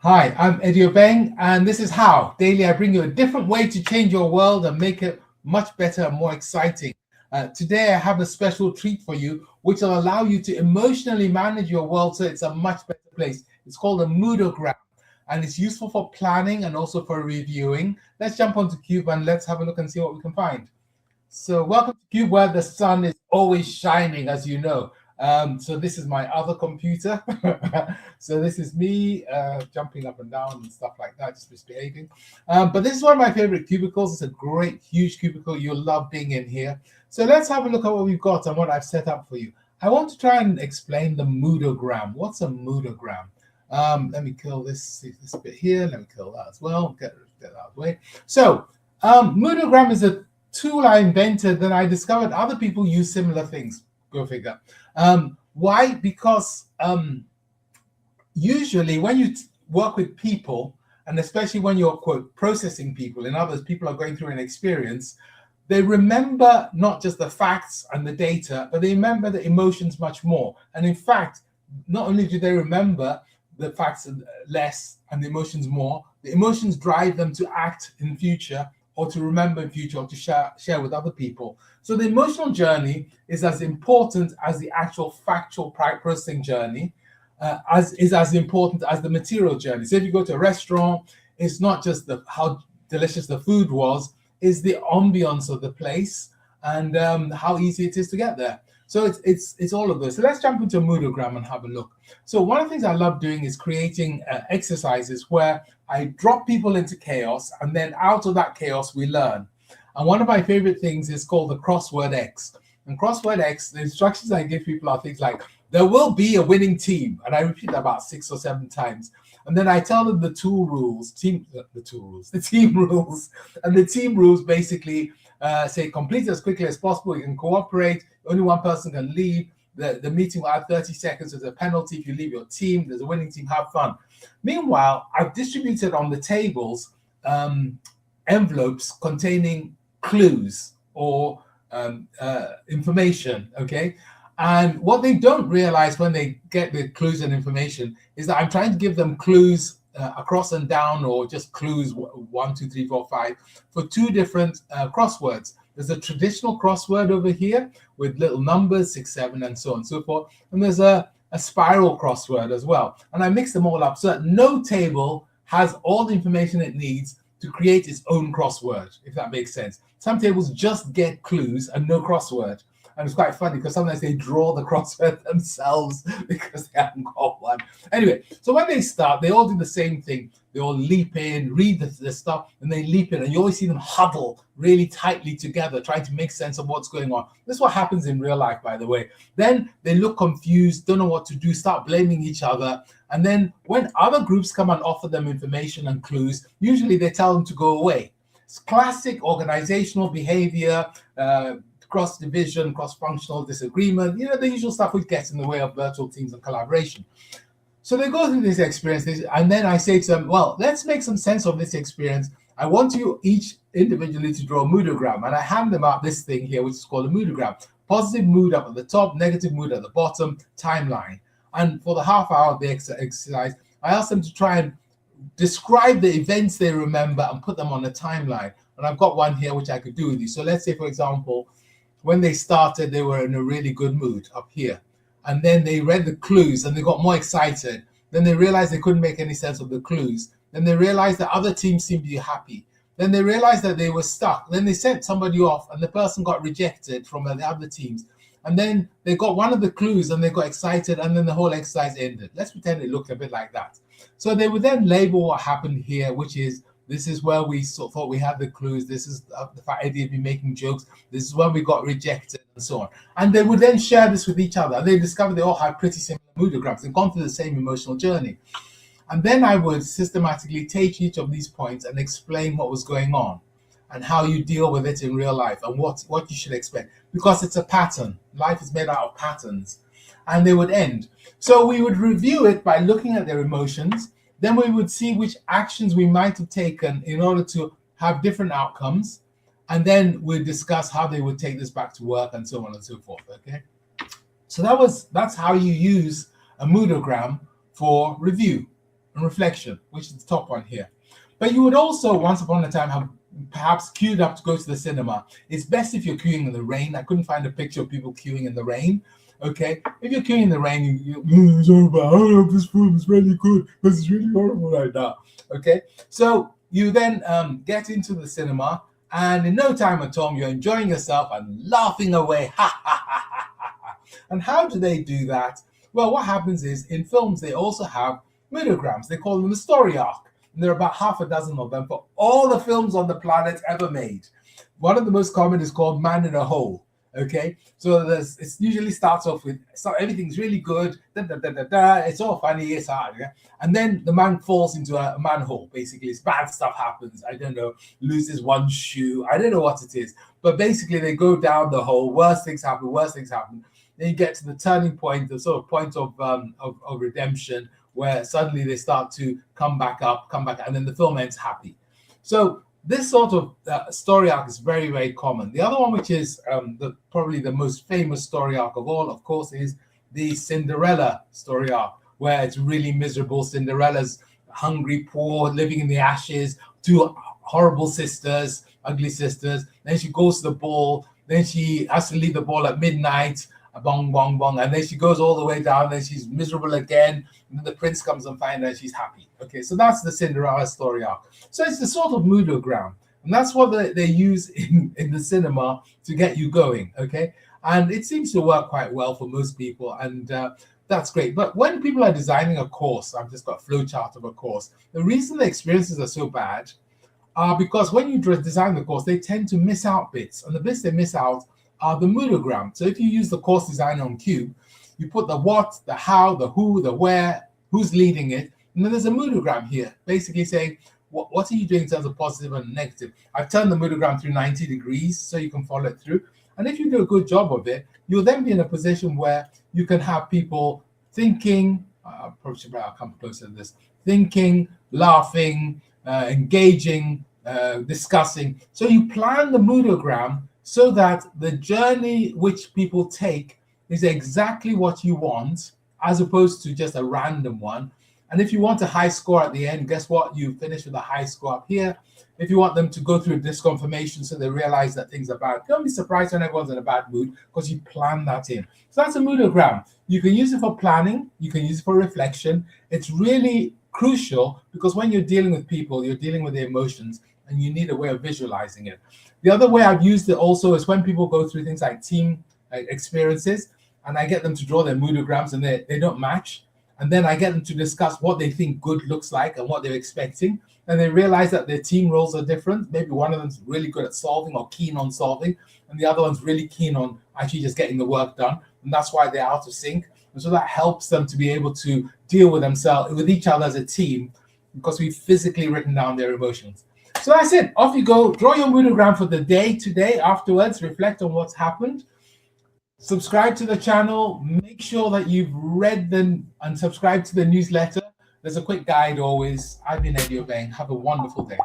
Hi, I'm Eddie Obeng, and this is How. Daily, I bring you a different way to change your world and make it much better and more exciting. Today, I have a special treat for you, which will allow you to emotionally manage your world so it's a much better place. It's called a moodogram, and it's useful for planning and also for reviewing. Let's jump onto Cube and let's have a look and see what we can find. So welcome to Cube, where the sun is always shining, as you know. So this is my other computer. So this is me jumping up and down and stuff like that, just misbehaving. But this is one of my favorite cubicles. It's a great, huge cubicle. You'll love being in here. So let's have a look at what we've got and what I've set up for you. I want to try and explain the moodogram. What's a moodogram? Let me kill this bit here. Let me kill that as well. Get that out of the way. So moodogram is a tool I invented, then I discovered other people use similar things. Go figure. Why? Because usually when you work with people, and especially when you're, quote, processing people, in others, people are going through an experience, they remember not just the facts and the data, but they remember the emotions much more. And in fact, not only do they remember the facts less and the emotions more, the emotions drive them to act in future or to remember in future or to share with other people. So the emotional journey is as important as the actual factual processing journey, as important as the material journey. So if you go to a restaurant, it's not just how delicious the food was, it's the ambience of the place and how easy it is to get there. So it's all of those. So let's jump into a moodogram and have a look. So one of the things I love doing is creating exercises where I drop people into chaos, and then out of that chaos we learn. And one of my favorite things is called the crossword X. And crossword X, the instructions I give people are things like, there will be a winning team. And I repeat that about 6 or 7 times. And then I tell them the team rules. And the team rules basically say complete as quickly as possible. You can cooperate. Only one person can leave. The meeting will have 30 seconds. There's a penalty if you leave your team. There's a winning team. Have fun. Meanwhile, I've distributed on the tables envelopes containing clues or information, okay? And what they don't realize when they get the clues and information is that I'm trying to give them clues across and down, or just clues 1, 2, 3, 4, 5 for 2 different crosswords. There's a traditional crossword over here with little numbers, 6, 7, and so on and so forth. And there's a spiral crossword as well. And I mix them all up so that no table has all the information it needs to create its own crossword, if that makes sense. Some tables just get clues and no crossword. And it's quite funny because sometimes they draw the crossword themselves because they haven't got one. Anyway, so when they start, they all do the same thing. They all leap in, read the stuff, and they leap in. And you always see them huddle really tightly together, trying to make sense of what's going on. This is what happens in real life, by the way. Then they look confused, don't know what to do, start blaming each other. And then when other groups come and offer them information and clues, usually they tell them to go away. It's classic organizational behavior, cross-division, cross-functional disagreement, the usual stuff which gets in the way of virtual teams and collaboration. So they go through this experience, and then I say to them, well, let's make some sense of this experience. I want you each individually to draw a moodogram, and I hand them out this thing here, which is called a moodogram. Positive mood up at the top, negative mood at the bottom, timeline. And for the half hour of the exercise, I ask them to try and describe the events they remember and put them on a timeline. And I've got one here which I could do with you. So let's say, for example, when they started, they were in a really good mood up here. And then they read the clues and they got more excited. Then they realized they couldn't make any sense of the clues. Then they realized that other teams seemed to be happy. Then they realized that they were stuck. Then they sent somebody off and the person got rejected from the other teams. And then they got one of the clues and they got excited, and then the whole exercise ended. Let's pretend it looked a bit like that. So they would then label what happened here, which is, this is where we thought we had the clues. This is the fact Eddie had been making jokes. This is where we got rejected, and so on. And they would then share this with each other. They discovered they all had pretty similar moodograms. They've gone through the same emotional journey. And then I would systematically take each of these points and explain what was going on and how you deal with it in real life and what you should expect. Because it's a pattern. Life is made out of patterns. And they would end. So we would review it by looking at their emotions. Then we would see which actions we might have taken in order to have different outcomes. And then we'd discuss how they would take this back to work and so on and so forth, okay? So that's how you use a moodogram for review. and reflection, which is the top one here. But you would also, once upon a time, have perhaps queued up to go to the cinema. It's best if you're queuing in the rain. I couldn't find a picture of people queuing in the rain. Okay, if you're queuing in the rain, it's horrible. I don't know if this film is really good, but it's really horrible right now. Okay, so you then get into the cinema, and in no time at all, you're enjoying yourself and laughing away. Ha ha ha ha ha. And how do they do that? Well, what happens is in films they also have midograms. They call them a story arc. And there are about half a dozen of them for all the films on the planet ever made. One of the most common is called Man in a Hole. Okay, so it usually starts off with everything's really good, it's all funny, it's hard, yeah? And then the man falls into a manhole. Basically, it's bad stuff happens. I don't know, loses one shoe. I don't know what it is, but basically they go down the hole. Worse things happen. Worse things happen. Then you get to the turning point, the sort of point of redemption, where suddenly they start to come back up, and then the film ends happy. So this sort of story arc is very, very common. The other one, which is probably the most famous story arc of all, of course, is the Cinderella story arc, where it's really miserable. Cinderella's hungry, poor, living in the ashes, two horrible sisters, ugly sisters. Then she goes to the ball. Then she has to leave the ball at midnight. Bong, bong, bong. And then she goes all the way down. Then she's miserable again. And then the prince comes and finds her and she's happy. Okay, so that's the Cinderella story arc. So it's the sort of moodogram. And that's what they use in the cinema to get you going, okay? And it seems to work quite well for most people. And that's great. But when people are designing a course, I've just got a flow chart of a course. The reason the experiences are so bad are because when you design the course, they tend to miss out bits. And the bits they miss out are the moodogram. So if you use the course designer on Cube, you put the what, the how, the who, the where, who's leading it, and then there's a moodogram here, basically saying, what are you doing in terms of positive and negative? I've turned the moodogram through 90 degrees so you can follow it through. And if you do a good job of it, you'll then be in a position where you can have people thinking, probably I'll come closer to this, thinking, laughing, engaging, discussing. So you plan the moodogram so that the journey which people take is exactly what you want, as opposed to just a random one. And if you want a high score at the end, guess what? You finish with a high score up here. If you want them to go through a disconfirmation so they realize that things are bad, don't be surprised when everyone's in a bad mood, because you plan that in. So that's a moodogram. You can use it for planning. You can use it for reflection. It's really crucial because when you're dealing with people, you're dealing with their emotions, and you need a way of visualizing it. The other way I've used it also is when people go through things like team experiences, and I get them to draw their moodograms and they don't match. And then I get them to discuss what they think good looks like and what they're expecting. And they realize that their team roles are different. Maybe one of them's really good at solving or keen on solving, and the other one's really keen on actually just getting the work done. And that's why they're out of sync. And so that helps them to be able to deal with themselves, with each other as a team, because we've physically written down their emotions. So that's it. Off you go. Draw your moodogram for the day today. Afterwards, reflect on what's happened. Subscribe to the channel. Make sure that you've read them and subscribe to the newsletter. There's a quick guide always. I've been Eddie Obeng. Have a wonderful day.